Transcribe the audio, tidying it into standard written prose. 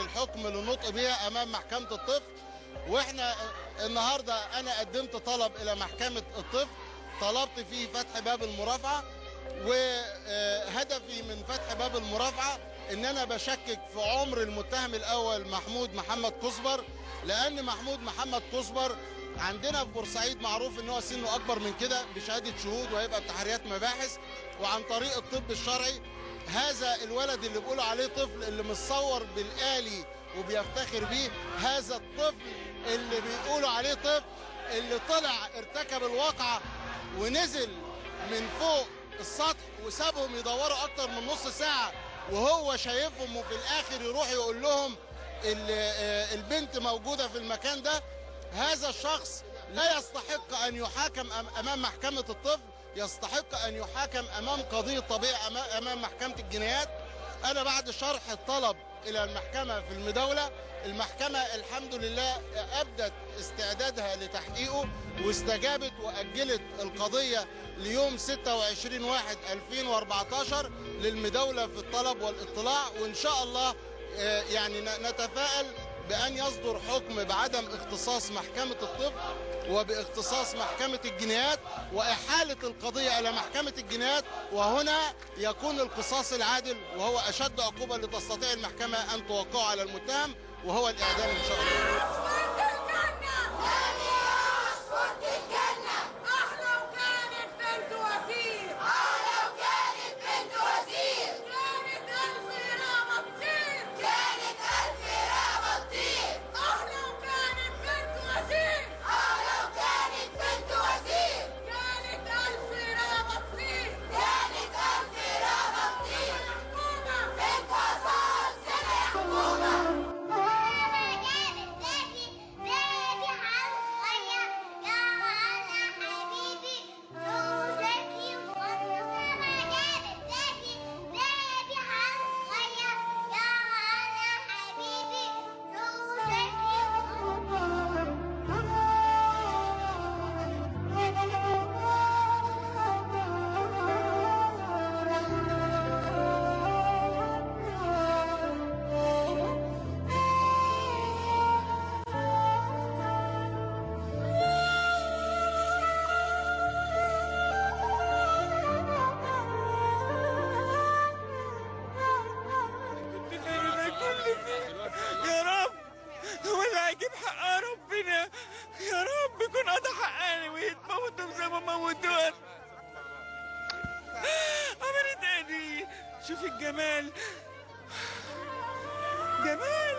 الحكم للنطق بها امام محكمة الطفل. واحنا النهارده انا قدمت طلب الى محكمة الطفل، طلبت فيه فتح باب المرافعة، وهدفي من فتح باب المرافعة ان انا بشكك في عمر المتهم الاول محمود محمد كزبر، لان محمود محمد كزبر عندنا في بورسعيد معروف ان هو سنه اكبر من كده بشهادة شهود، وهيبقى بتحريات مباحث وعن طريق الطب الشرعي. هذا الولد اللي بيقولوا عليه طفل اللي متصور بالآلي وبيفتخر بيه، هذا الطفل اللي بيقولوا عليه طفل اللي طلع ارتكب الواقعة ونزل من فوق السطح وسابهم يدوروا اكتر من نص ساعة وهو شايفهم، وفي الاخر يروح يقول لهم البنت موجودة في المكان ده. هذا الشخص لا يستحق ان يحاكم امام محكمة الطفل، يستحق ان يحاكم امام قضية طبيعي امام محكمة الجنايات. انا بعد شرح الطلب الى المحكمة في المداولة، المحكمة الحمد لله ابدت استعدادها لتحقيقه واستجابت واجلت القضية ليوم 26/1/2014 للمداولة في الطلب والاطلاع، وان شاء الله يعني نتفائل بأن يصدر حكم بعدم اختصاص محكمة الطفل وباختصاص محكمة الجنايات وإحالة القضية إلى محكمة الجنايات، وهنا يكون القصاص العادل وهو أشد عقوبة لتستطيع المحكمة أن توقعه على المتهم، وهو الإعدام إن شاء الله. يا رب هو اللي هيجيب حق ربنا، يا رب يكون قضى حقاني ويتموتوا زي ما موتوها. عملت ايه دي؟ شوفي الجمال، جمال.